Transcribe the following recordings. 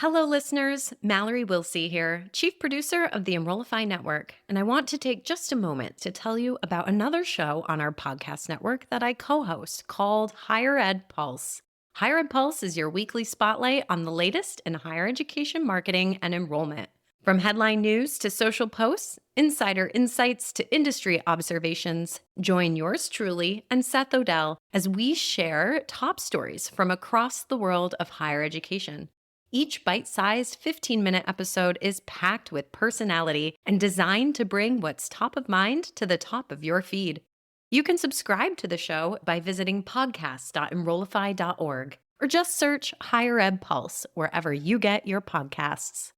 Hello, listeners. Mallory Wilsey here, Chief Producer of the Enrollify Network, and I want to take just a moment to tell you about another show on our podcast network that I co-host called Higher Ed Pulse. Higher Ed Pulse is your weekly spotlight on the latest in higher education marketing and enrollment. From headline news to social posts, insider insights to industry observations, join yours truly and Seth Odell as we share top stories from across the world of higher education. Each bite-sized 15-minute episode is packed with personality and designed to bring what's top of mind to the top of your feed. You can subscribe to the show by visiting podcast.enrollify.org or just search Higher Ed Pulse wherever you get your podcasts.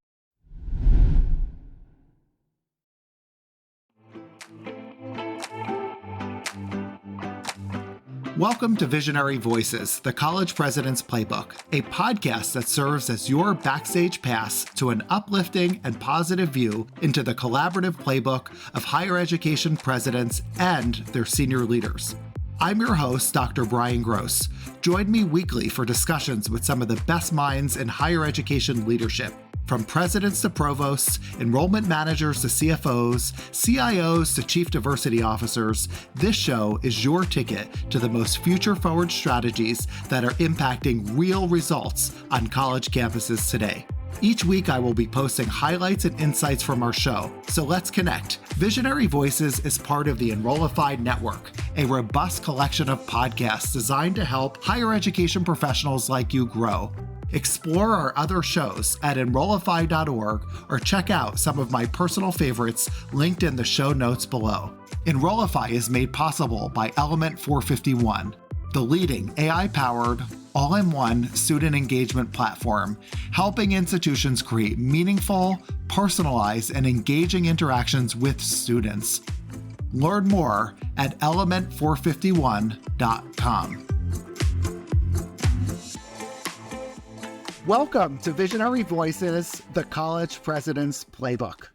Welcome to Visionary Voices, the College President's Playbook, a podcast that serves as your backstage pass to an uplifting and positive view into the collaborative playbook of higher education presidents and their senior leaders. I'm your host, Dr. Brian Gross. Join me weekly for discussions with some of the best minds in higher education leadership. From presidents to provosts, enrollment managers to CFOs, CIOs to chief diversity officers, this show is your ticket to the most future-forward strategies that are impacting real results on college campuses today. Each week, I will be posting highlights and insights from our show, so let's connect. Visionary Voices is part of the Enrollify Network, a robust collection of podcasts designed to help higher education professionals like you grow. Explore our other shows at enrollify.org or check out some of my personal favorites linked in the show notes below. Enrollify is made possible by Element 451, the leading AI-powered, all-in-one student engagement platform, helping institutions create meaningful, personalized, and engaging interactions with students. Learn more at element451.com. Welcome to Visionary Voices, the College President's Playbook.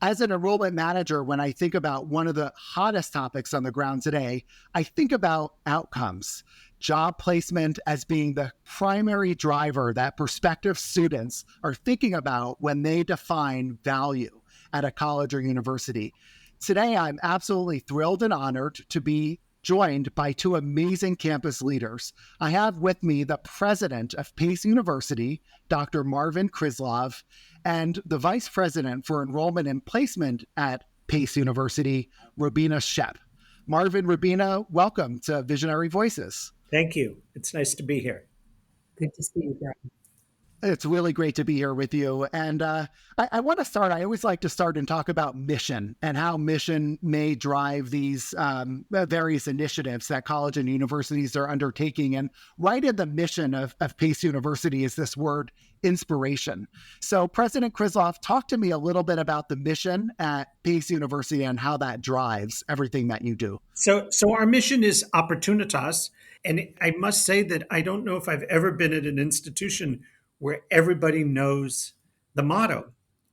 As an enrollment manager, when I think about one of the hottest topics on the ground today, I think about outcomes, job placement as being the primary driver that prospective students are thinking about when they define value at a college or university. Today, I'm absolutely thrilled and honored to be joined by two amazing campus leaders. I have with me the president of Pace University, Dr. Marvin Krislov, and the vice president for Enrollment and Placement at Pace University, Robina Schepp. Marvin, Robina, welcome to Visionary Voices. Thank you. It's nice to be here. Good to see you, Brian. It's really great to be here with you. And I want to start, I always like to start and talk about mission and how mission may drive these various initiatives that college and universities are undertaking. And right in the mission of Pace University is this word, inspiration. So President Krislov, talk to me a little bit about the mission at Pace University and how that drives everything that you do. So our mission is opportunitas. And I must say that I don't know if I've ever been at an institution where everybody knows the motto.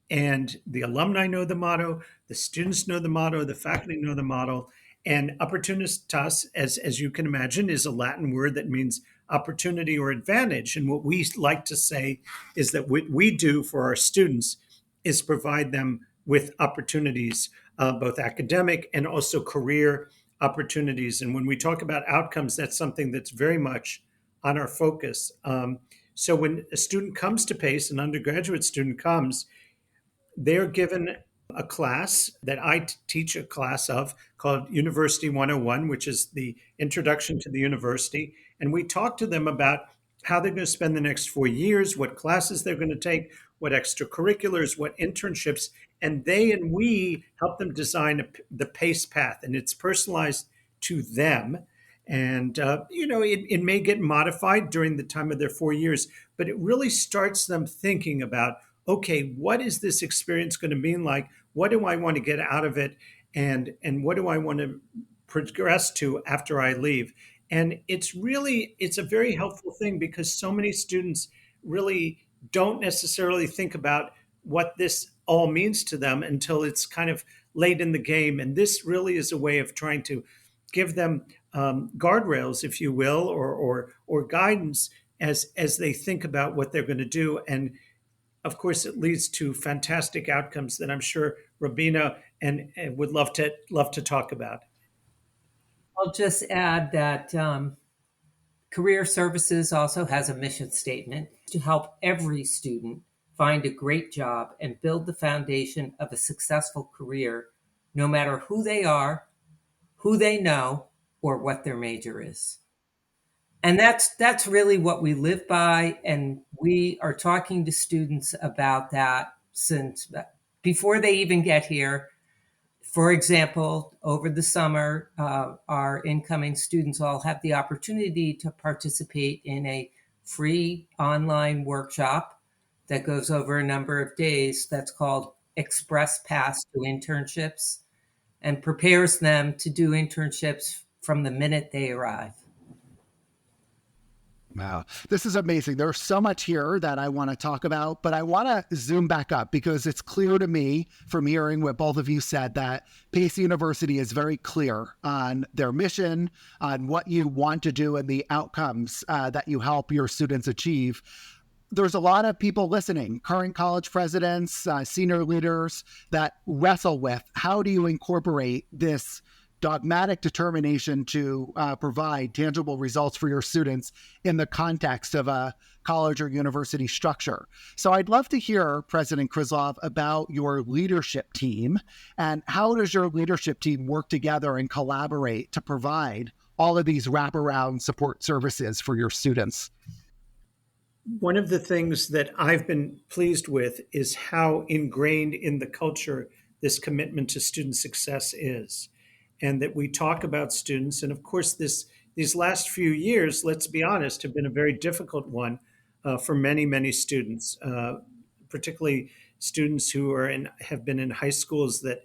And the alumni know the motto, the students know the motto, the faculty know the motto. And opportunitas, as you can imagine, is a Latin word that means opportunity or advantage. And what we like to say is that what we do for our students is provide them with opportunities, both academic and also career opportunities. And when we talk about outcomes, that's something that's very much on our focus. So when a student comes to PACE, an undergraduate student comes, they're given a class that I teach a class of called University 101, which is the introduction to the university. And we talk to them about how they're going to spend the next 4 years, what classes they're going to take, what extracurriculars, what internships, and they and we help them design the PACE path, and it's personalized to them. And, it may get modified during the time of their 4 years, but it really starts them thinking about, okay, what is this experience going to mean like? What do I want to get out of it? And what do I want to progress to after I leave? And it's a very helpful thing because so many students really don't necessarily think about what this all means to them until it's kind of late in the game. And this really is a way of trying to give them guardrails, if you will, or guidance as they think about what they're going to do. And of course, it leads to fantastic outcomes that I'm sure Robina and would love to talk about. I'll just add that Career Services also has a mission statement to help every student find a great job and build the foundation of a successful career, no matter who they are, who they know, or what their major is. And that's really what we live by, and we are talking to students about that since before they even get here. For example, over the summer, our incoming students all have the opportunity to participate in a free online workshop that goes over a number of days that's called Express Pass to Internships, and prepares them to do internships from the minute they arrive. Wow, this is amazing. There's so much here that I want to talk about, but I want to zoom back up because it's clear to me from hearing what both of you said that Pace University is very clear on their mission, on what you want to do, and the outcomes that you help your students achieve. There's a lot of people listening, current college presidents, senior leaders that wrestle with how do you incorporate this dogmatic determination to provide tangible results for your students in the context of a college or university structure. So I'd love to hear, President Krislov, about your leadership team and how does your leadership team work together and collaborate to provide all of these wraparound support services for your students? One of the things that I've been pleased with is how ingrained in the culture this commitment to student success is, and that we talk about students. And of course, these last few years, let's be honest, have been a very difficult one for many students, particularly students who have been in high schools that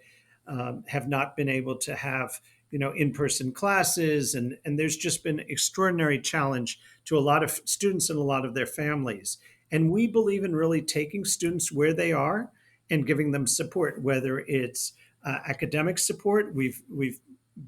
have not been able to have in-person classes, and there's just been extraordinary challenge to a lot of students and a lot of their families. And we believe in really taking students where they are and giving them support, whether it's academic support. We've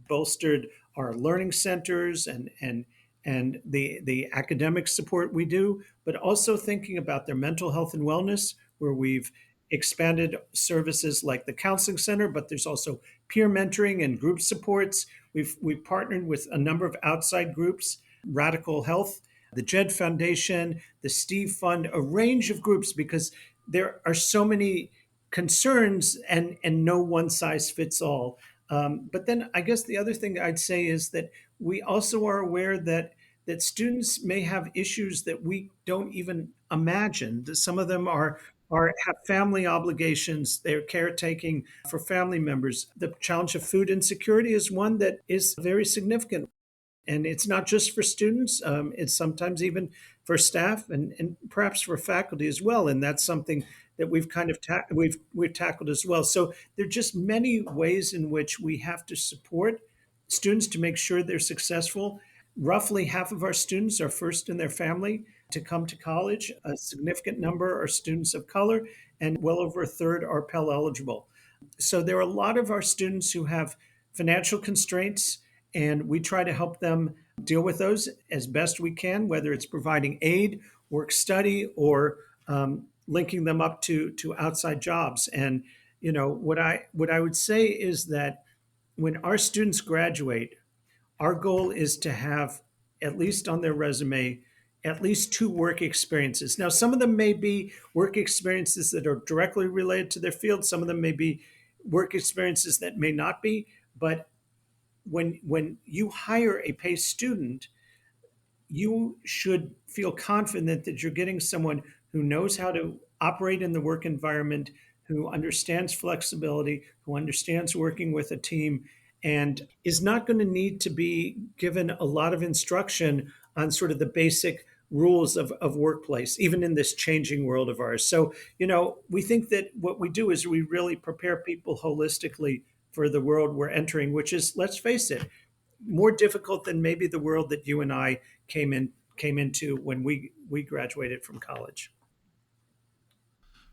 bolstered our learning centers and the academic support we do, but also thinking about their mental health and wellness, where we've expanded services like the counseling center, but there's also peer mentoring and group supports. We've partnered with a number of outside groups, Radical Health, the Jed Foundation, the Steve Fund, a range of groups, because there are so many concerns and no one size fits all. But then I guess the other thing I'd say is that we also are aware that students may have issues that we don't even imagine. Some of them have family obligations. They're caretaking for family members. The challenge of food insecurity is one that is very significant. And it's not just for students, it's sometimes even for staff and perhaps for faculty as well. And that's something that we've kind of we've tackled as well. So there are just many ways in which we have to support students to make sure they're successful. Roughly half of our students are first in their family to come to college. A significant number are students of color, and well over a third are Pell eligible. So there are a lot of our students who have financial constraints, and we try to help them deal with those as best we can, whether it's providing aid, work study, or linking them up to outside jobs. And what I would say is that when our students graduate, our goal is to have, at least on their resume, at least 2 work experiences. Now, some of them may be work experiences that are directly related to their field. Some of them may be work experiences that may not be. But when you hire a PACE student, you should feel confident that you're getting someone who knows how to operate in the work environment, who understands flexibility, who understands working with a team, and is not going to need to be given a lot of instruction on sort of the basic rules of workplace, even in this changing world of ours. So, we think that what we do is we really prepare people holistically for the world we're entering, which is, let's face it, more difficult than maybe the world that you and I came into when we graduated from college.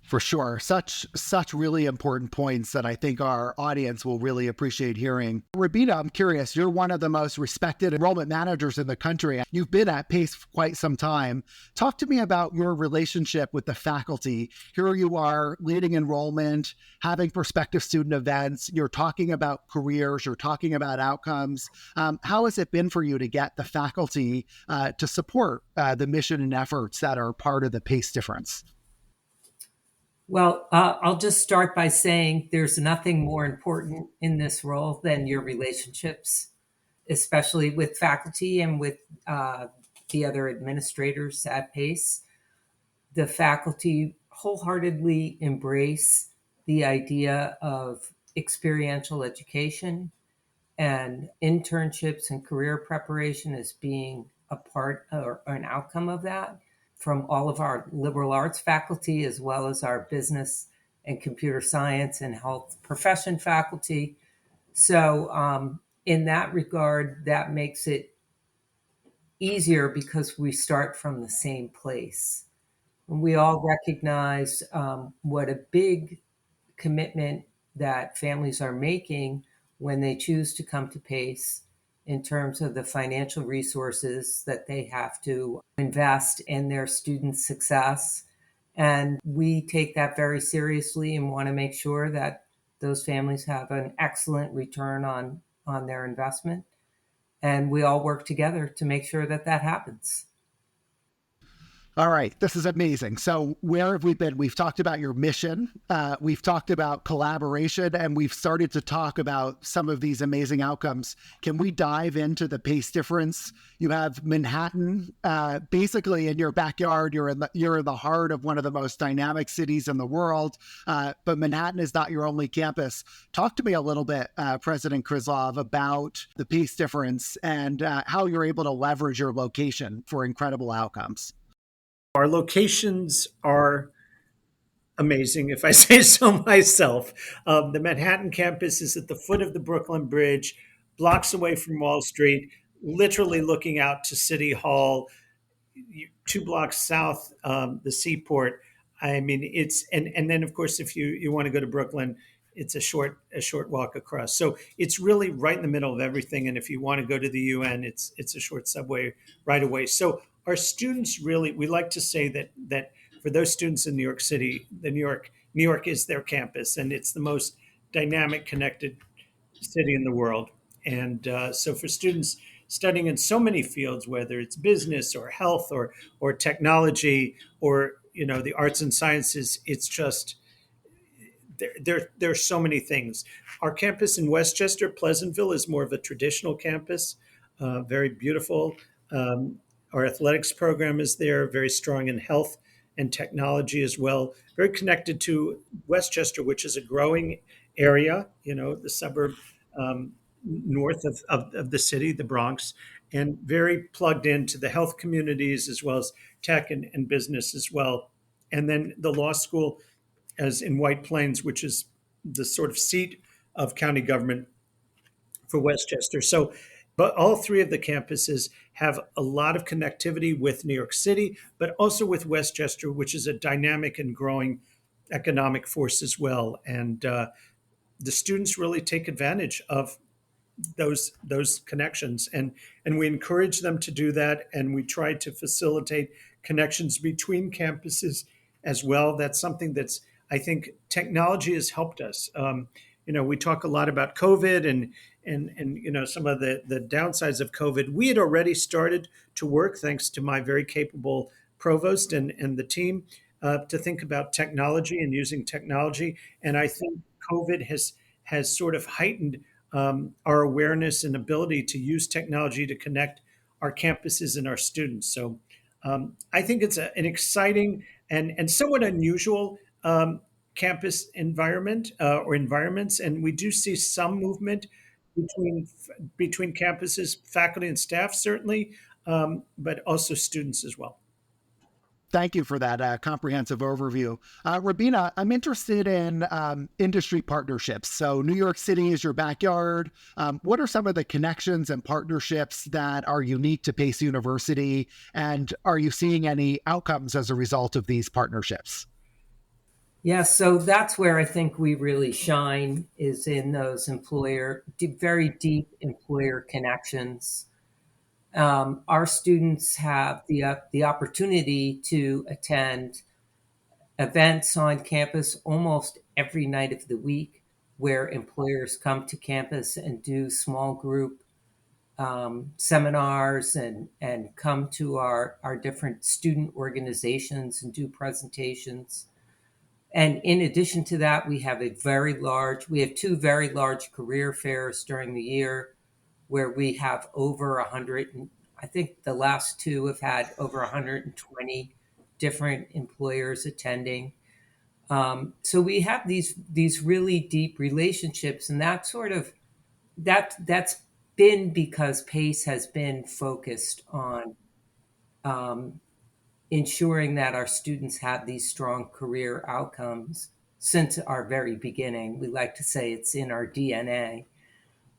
For sure. Such really important points that I think our audience will really appreciate hearing. Robina, I'm curious, you're one of the most respected enrollment managers in the country. You've been at PACE for quite some time. Talk to me about your relationship with the faculty. Here you are leading enrollment, having prospective student events. You're talking about careers, you're talking about outcomes. How has it been for you to get the faculty to support the mission and efforts that are part of the PACE difference? Well, I'll just start by saying there's nothing more important in this role than your relationships, especially with faculty and with the other administrators at PACE. The faculty wholeheartedly embrace the idea of experiential education and internships and career preparation as being a part or an outcome of that, from all of our liberal arts faculty, as well as our business and computer science and health profession faculty. So in that regard, that makes it easier because we start from the same place. And we all recognize what a big commitment that families are making when they choose to come to PACE in terms of the financial resources that they have to invest in their students' success. And we take that very seriously and want to make sure that those families have an excellent return on their investment. And we all work together to make sure that that happens. All right, this is amazing. So where have we been? We've talked about your mission, we've talked about collaboration, and we've started to talk about some of these amazing outcomes. Can we dive into the PACE difference? You have Manhattan, basically in your backyard. You're in the heart of one of the most dynamic cities in the world, but Manhattan is not your only campus. Talk to me a little bit, President Krislov, about the PACE difference and how you're able to leverage your location for incredible outcomes. Our locations are amazing, if I say so myself. The Manhattan campus is at the foot of the Brooklyn Bridge, blocks away from Wall Street, literally looking out to City Hall, 2 blocks south, the seaport. I mean, it's and then of course, if you want to go to Brooklyn, it's a short walk across. So it's really right in the middle of everything. And if you want to go to the UN, it's a short subway right away. So our students really, we like to say that for those students in New York City, New York is their campus, and it's the most dynamic, connected city in the world. And so for students studying in so many fields, whether it's business or health or technology or the arts and sciences, it's just there's so many things. Our campus in Westchester, Pleasantville, is more of a traditional campus, very beautiful. Our athletics program is there, very strong in health and technology as well. Very connected to Westchester, which is a growing area, the suburb north of the city, the Bronx, and very plugged into the health communities as well as tech and business as well. And then the law school as in White Plains, which is the sort of seat of county government for Westchester. So, but all three of the campuses have a lot of connectivity with New York City, but also with Westchester, which is a dynamic and growing economic force as well. And the students really take advantage of those connections, and we encourage them to do that, and we try to facilitate connections between campuses as well. That's something that's, I think, technology has helped us. We talk a lot about COVID and some of the downsides of COVID. We had already started to work, thanks to my very capable provost and the team, to think about technology and using technology. And I think COVID has sort of heightened our awareness and ability to use technology to connect our campuses and our students. So I think it's an exciting and somewhat unusual campus environment or environments, and we do see some movement between campuses, faculty and staff certainly, but also students as well. Thank you for that comprehensive overview. Robina, I'm interested in industry partnerships. So New York City is your backyard. What are some of the connections and partnerships that are unique to Pace University? And are you seeing any outcomes as a result of these partnerships? Yeah, so that's where I think we really shine is in those very deep employer connections. Our students have the opportunity to attend events on campus almost every night of the week where employers come to campus and do small group seminars and come to our different student organizations and do presentations. And in addition to that, we have we have two very large career fairs during the year where we have over 100, I think the last two have had over 120 different employers attending. So we have these really deep relationships, and that's been because PACE has been focused on um, ensuring that our students have these strong career outcomes since our very beginning. We like to say it's in our DNA.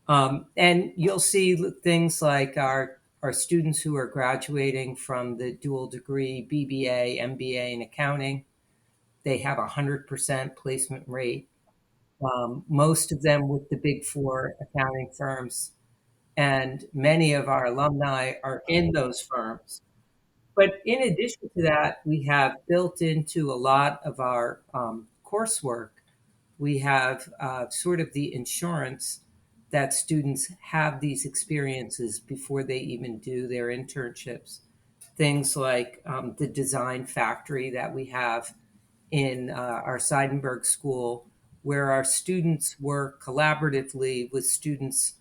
And you'll see things like our students who are graduating from the dual degree BBA, MBA in accounting, they have 100% placement rate. Most of them with the big four accounting firms, and many of our alumni are in those firms. But in addition to that, we have built into a lot of our coursework, we have sort of the insurance that students have these experiences before they even do their internships. Things like the design factory that we have in our Seidenberg School, where our students work collaboratively with students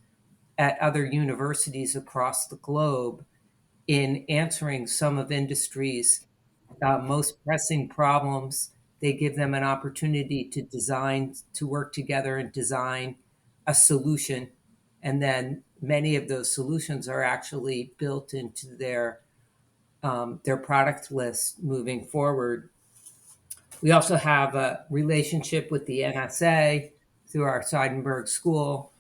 at other universities across the globe in answering some of industry's most pressing problems. They give them an opportunity to work together and design a solution. And then many of those solutions are actually built into their product list moving forward. We also have a relationship with the NSA through our Seidenberg School,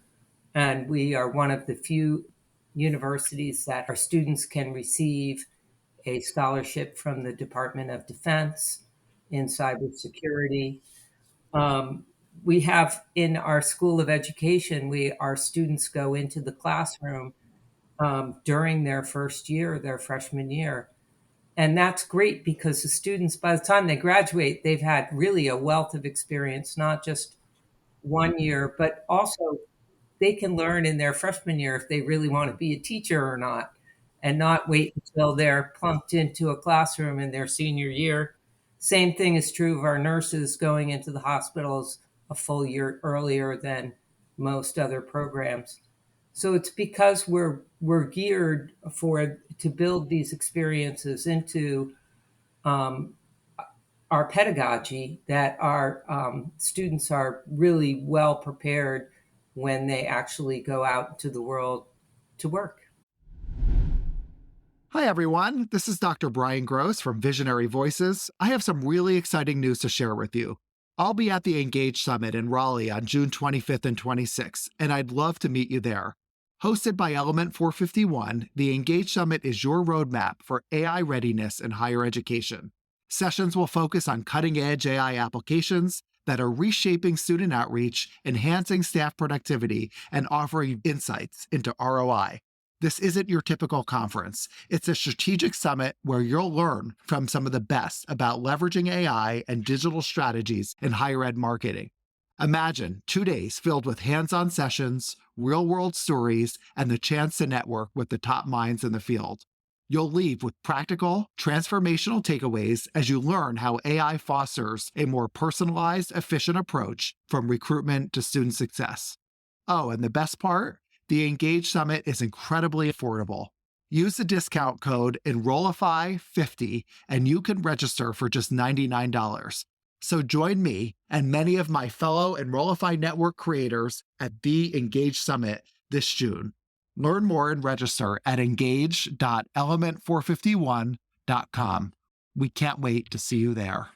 and we are one of the few universities that our students can receive a scholarship from the Department of Defense in cybersecurity. Um, we have in our School of Education, our students go into the classroom during their first year, their freshman year. And that's great because the students, by the time they graduate, they've had really a wealth of experience, not just 1 year, but also they can learn in their freshman year if they really want to be a teacher or not, and not wait until they're plunked into a classroom in their senior year. Same thing is true of our nurses going into the hospitals a full year earlier than most other programs. So it's because we're geared to build these experiences into um, our pedagogy that our students are really well prepared when they actually go out to the world to work. Hi, everyone. This is Dr. Brian Gross from Visionary Voices. I have some really exciting news to share with you. I'll be at the Engage Summit in Raleigh on June 25th and 26th, and I'd love to meet you there. Hosted by Element 451, the Engage Summit is your roadmap for AI readiness in higher education. Sessions will focus on cutting-edge AI applications that are reshaping student outreach, enhancing staff productivity, and offering insights into ROI. This isn't your typical conference. It's a strategic summit where you'll learn from some of the best about leveraging AI and digital strategies in higher ed marketing. Imagine 2 days filled with hands-on sessions, real-world stories, and the chance to network with the top minds in the field. You'll leave with practical, transformational takeaways as you learn how AI fosters a more personalized, efficient approach from recruitment to student success. Oh, and the best part? The Engage Summit is incredibly affordable. Use the discount code Enrollify50 and you can register for just $99. So join me and many of my fellow Enrollify Network creators at the Engage Summit this June. Learn more and register at engage.element451.com. We can't wait to see you there.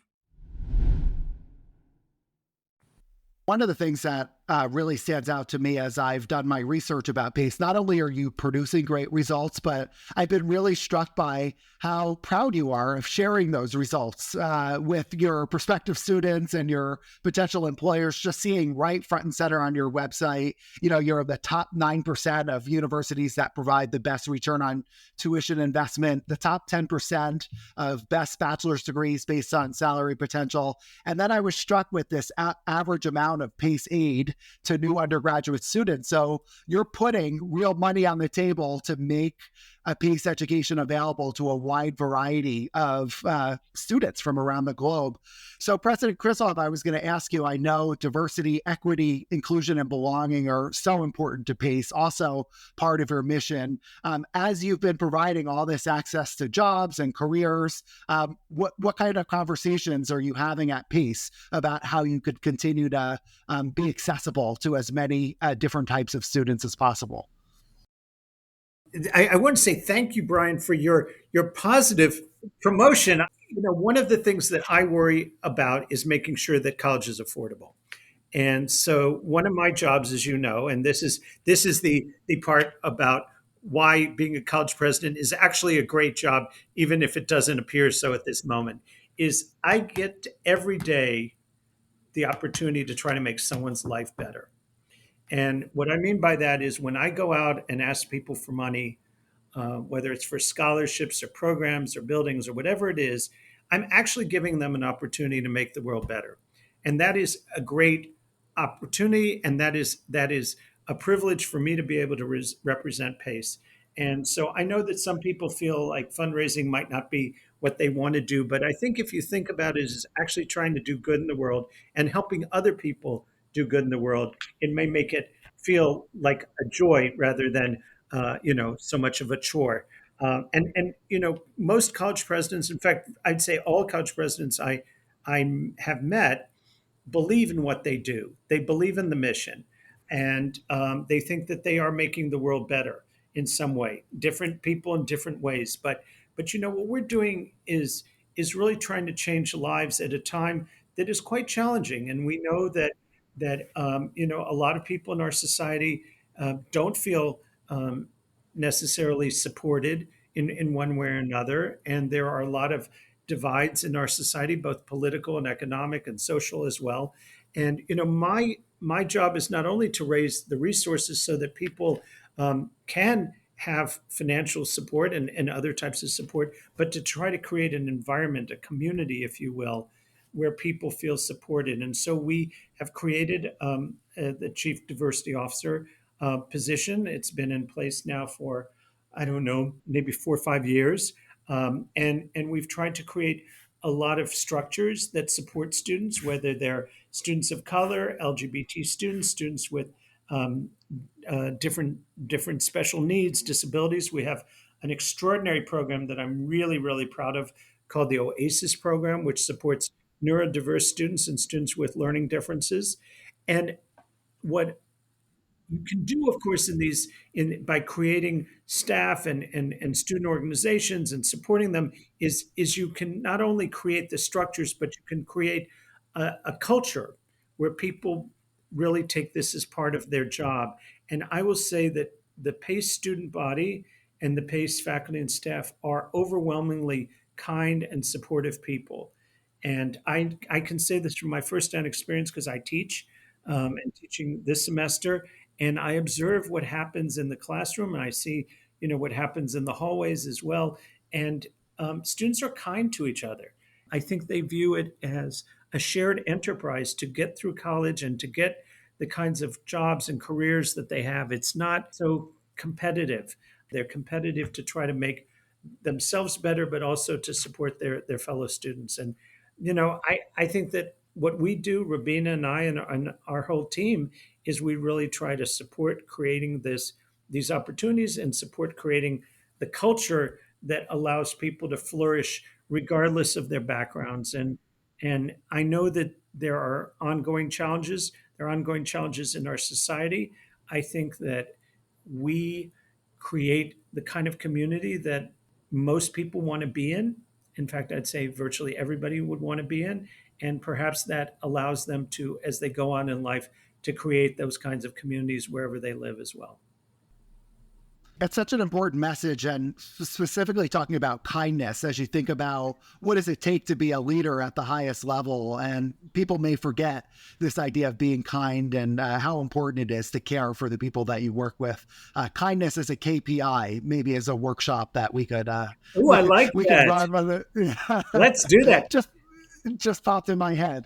One of the things that really stands out to me as I've done my research about PACE. Not only are you producing great results, but I've been really struck by how proud you are of sharing those results with your prospective students and your potential employers. Just seeing right front and center on your website, you're the top 9% of universities that provide the best return on tuition investment, the top 10% of best bachelor's degrees based on salary potential. And then I was struck with this average amount of PACE aid to new undergraduate students. So you're putting real money on the table to make a PACE education available to a wide variety of students from around the globe. So President Krislov, I was going to ask you, I know diversity, equity, inclusion, and belonging are so important to PACE, also part of your mission. As you've been providing all this access to jobs and careers, what kind of conversations are you having at PACE about how you could continue to be accessible to as many different types of students as possible? I want to say thank you, Brian, for your positive promotion. One of the things that I worry about is making sure that college is affordable. And so one of my jobs, as you know, and this is the part about why being a college president is actually a great job, even if it doesn't appear so at this moment, is I get every day the opportunity to try to make someone's life better. And what I mean by that is when I go out and ask people for money, whether it's for scholarships or programs or buildings or whatever it is, I'm actually giving them an opportunity to make the world better. And that is a great opportunity. And that is a privilege for me to be able to represent PACE. And so I know that some people feel like fundraising might not be what they want to do, but I think if you think about it as actually trying to do good in the world and helping other people do good in the world, it may make it feel like a joy rather than so much of a chore. And most college presidents, in fact, I'd say all college presidents I have met believe in what they do. They believe in the mission, and they think that they are making the world better in some way. Different people in different ways, but what we're doing is really trying to change lives at a time that is quite challenging, and we know that a lot of people in our society don't feel necessarily supported in one way or another, and there are a lot of divides in our society, both political and economic and social as well. And my job is not only to raise the resources so that people can have financial support and other types of support, but to try to create an environment, a community, if you will, where people feel supported. And so we have created the Chief Diversity Officer position. It's been in place now for, I don't know, maybe 4 or 5 years. And we've tried to create a lot of structures that support students, whether they're students of color, LGBT students, students with different special needs, disabilities. We have an extraordinary program that I'm really, really proud of called the OASIS program, which supports neurodiverse students and students with learning differences. And what you can do, of course, by creating staff and student organizations and supporting them is you can not only create the structures, but you can create a culture where people really take this as part of their job. And I will say that the PACE student body and the PACE faculty and staff are overwhelmingly kind and supportive people. And I can say this from my firsthand experience because I teach and teaching this semester, and I observe what happens in the classroom, and I see, what happens in the hallways as well. And students are kind to each other. I think they view it as a shared enterprise to get through college and to get the kinds of jobs and careers that they have. It's not so competitive. They're competitive to try to make themselves better, but also to support their fellow students. And I think that what we do, Robina and I and our whole team, is we really try to support creating these opportunities and support creating the culture that allows people to flourish regardless of their backgrounds. And I know that there are ongoing challenges. There are ongoing challenges in our society. I think that we create the kind of community that most people want to be in. In fact, I'd say virtually everybody would want to be in. And perhaps that allows them to, as they go on in life, to create those kinds of communities wherever they live as well. It's such an important message, and specifically talking about kindness as you think about what does it take to be a leader at the highest level. And people may forget this idea of being kind and how important it is to care for the people that you work with. Kindness as a KPI, maybe as a workshop that we could Oh, I like we could that. run with it. Let's do that. Just popped in my head.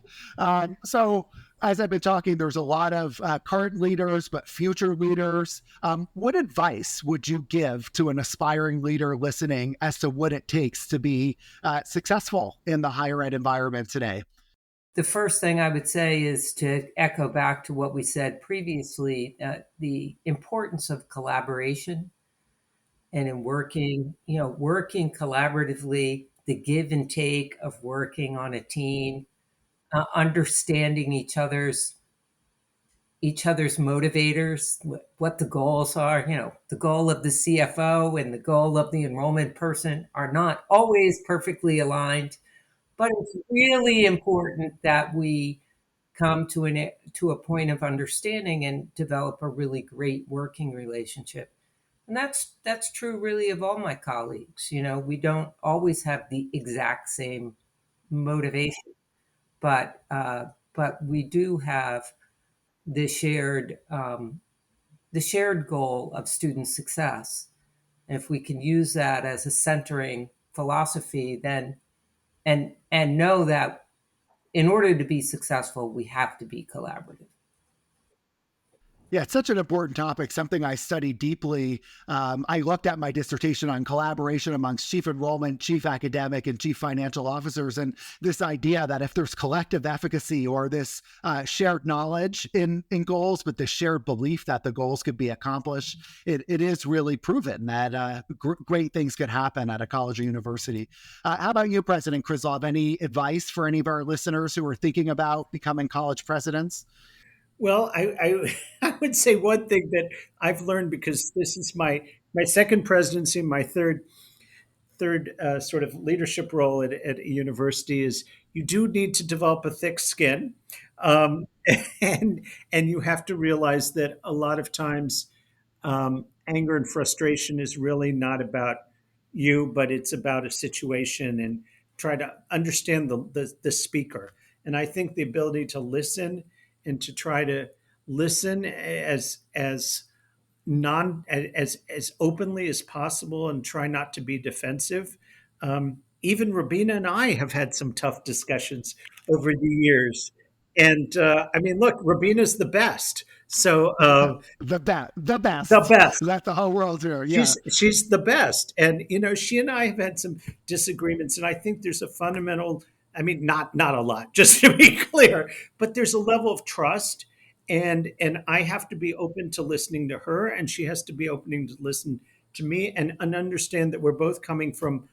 So as I've been talking, there's a lot of current leaders, but future leaders. What advice would you give to an aspiring leader listening as to what it takes to be successful in the higher ed environment today? The first thing I would say is to echo back to what we said previously, the importance of collaboration and in working collaboratively, the give and take of working on a team, understanding each other's motivators, what the goals are. The goal of the CFO and the goal of the enrollment person are not always perfectly aligned, but it's really important that we come to a point of understanding and develop a really great working relationship. And that's true really of all my colleagues. We don't always have the exact same motivation, but we do have the shared goal of student success. And if we can use that as a centering philosophy, then and know that in order to be successful, we have to be collaborative. Yeah, it's such an important topic, something I study deeply. I looked at my dissertation on collaboration amongst chief enrollment, chief academic, and chief financial officers. And this idea that if there's collective efficacy or this shared knowledge in goals, but the shared belief that the goals could be accomplished, it is really proven that great things could happen at a college or university. How about you, President Krislov? Any advice for any of our listeners who are thinking about becoming college presidents? Well, I would say one thing that I've learned, because this is my second presidency, my third sort of leadership role at a university, is you do need to develop a thick skin, um, and you have to realize that a lot of times anger and frustration is really not about you, but it's about a situation, and try to understand the speaker. And I think the ability to listen and to try to listen as non as openly as possible and try not to be defensive. Even Robina and I have had some tough discussions over the years. And I mean, look, Robina's the best. So The the best. best. Let the whole world hear. Yeah. She's the best. And she and I have had some disagreements, and I think there's a fundamental, I mean, not a lot, just to be clear, but there's a level of trust, and I have to be open to listening to her, and she has to be opening to listen to me, and understand that we're both coming from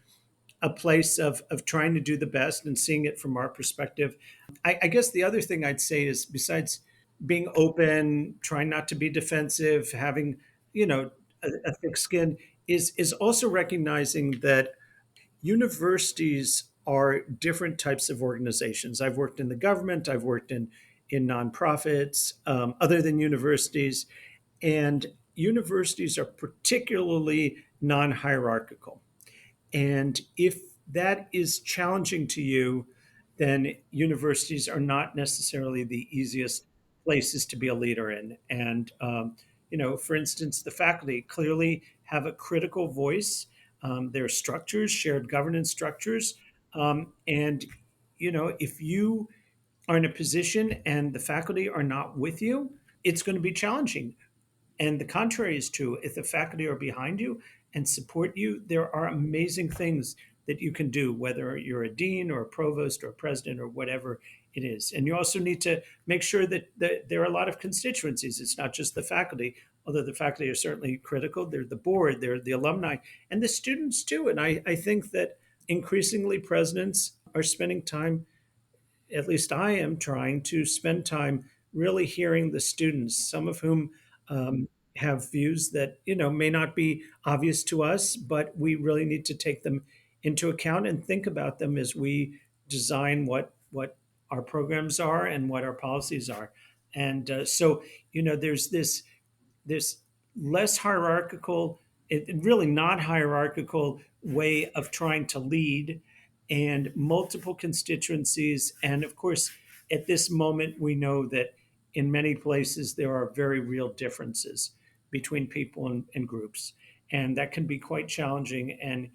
a place of trying to do the best and seeing it from our perspective. I guess the other thing I'd say is, besides being open, trying not to be defensive, having a thick skin, is also recognizing that universities are different types of organizations. I've worked in the government, I've worked in nonprofits, other than universities, and universities are particularly non-hierarchical. And if that is challenging to you, then universities are not necessarily the easiest places to be a leader in. And, for instance, the faculty clearly have a critical voice. There are structures, shared governance structures. And if you are in a position and the faculty are not with you, it's going to be challenging. And the contrary is true. If the faculty are behind you and support you, there are amazing things that you can do, whether you're a dean or a provost or a president or whatever it is. And you also need to make sure that there are a lot of constituencies. It's not just the faculty, although the faculty are certainly critical. They're the board, they're the alumni, and the students too. And I think that increasingly presidents are spending time, at least I am trying to spend time really hearing the students, some of whom have views that may not be obvious to us, but we really need to take them into account and think about them as we design what our programs are and what our policies are. And so, there's this less hierarchical, really not hierarchical way of trying to lead, and multiple constituencies. And of course, at this moment, we know that in many places there are very real differences between people and groups, and that can be quite challenging. And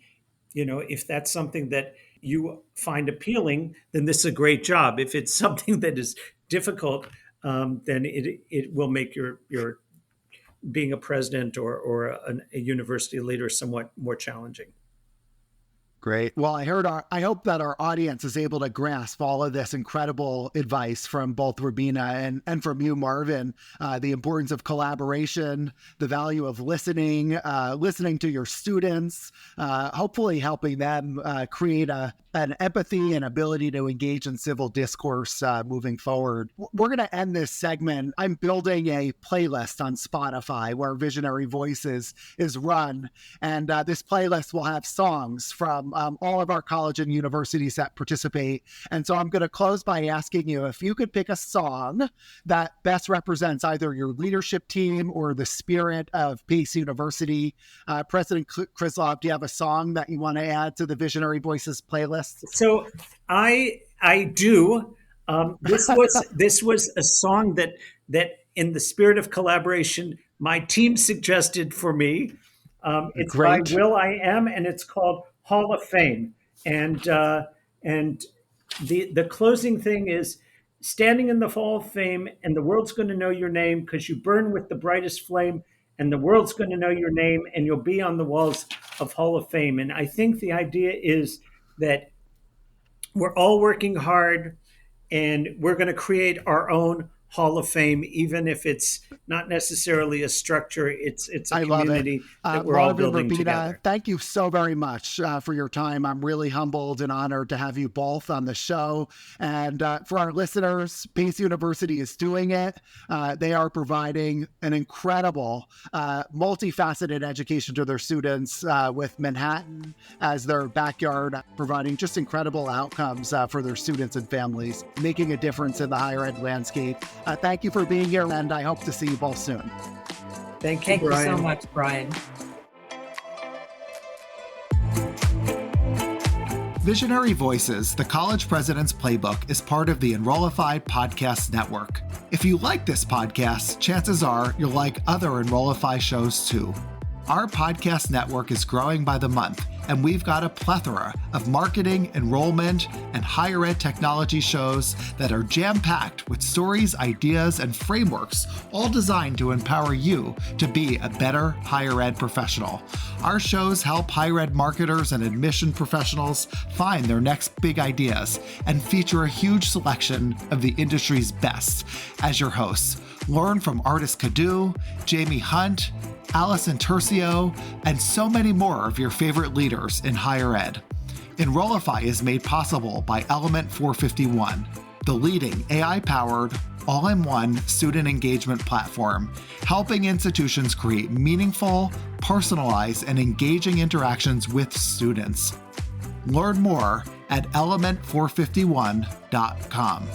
if that's something that you find appealing, then this is a great job. If it's something that is difficult, then it will make your being a president or a university leader somewhat more challenging. Great. Well, I hope that our audience is able to grasp all of this incredible advice from both Robina and from you, Marvin, the importance of collaboration, the value of listening to your students, hopefully helping them create an empathy and ability to engage in civil discourse moving forward. We're going to end this segment. I'm building a playlist on Spotify where Visionary Voices is run. And this playlist will have songs from all of our college and universities that participate. And so I'm going to close by asking you if you could pick a song that best represents either your leadership team or the spirit of Pace University. President Krislov, do you have a song that you want to add to the Visionary Voices playlist? So I do. This was a song that in the spirit of collaboration, my team suggested for me. It's Great. by Will I Am, and it's called Hall of Fame. And the closing thing is standing in the Hall of Fame, and the world's going to know your name because you burn with the brightest flame, and the world's going to know your name, and you'll be on the walls of Hall of Fame. And I think the idea is that we're all working hard, and we're going to create our own Hall of Fame, even if it's not necessarily a structure. It's a community that we're all building Robina, together. Thank you so very much for your time. I'm really humbled and honored to have you both on the show. And for our listeners, Pace University is doing it. They are providing an incredible, multifaceted education to their students with Manhattan as their backyard, providing just incredible outcomes for their students and families, making a difference in the higher ed landscape. Thank you for being here, and I hope to see you both soon. Thank you, Brian. Thank you so much, Brian. Visionary Voices, the College President's Playbook, is part of the Enrollify Podcast Network. If you like this podcast, chances are you'll like other Enrollify shows too. Our podcast network is growing by the month, and we've got a plethora of marketing, enrollment, and higher ed technology shows that are jam-packed with stories, ideas, and frameworks, all designed to empower you to be a better higher ed professional. Our shows help higher ed marketers and admission professionals find their next big ideas and feature a huge selection of the industry's best. As your hosts, learn from Artis Cadu, Jamie Hunt, Allison Tercio, and so many more of your favorite leaders in higher ed. Enrollify is made possible by Element 451, the leading AI-powered, all-in-one student engagement platform, helping institutions create meaningful, personalized, and engaging interactions with students. Learn more at element451.com.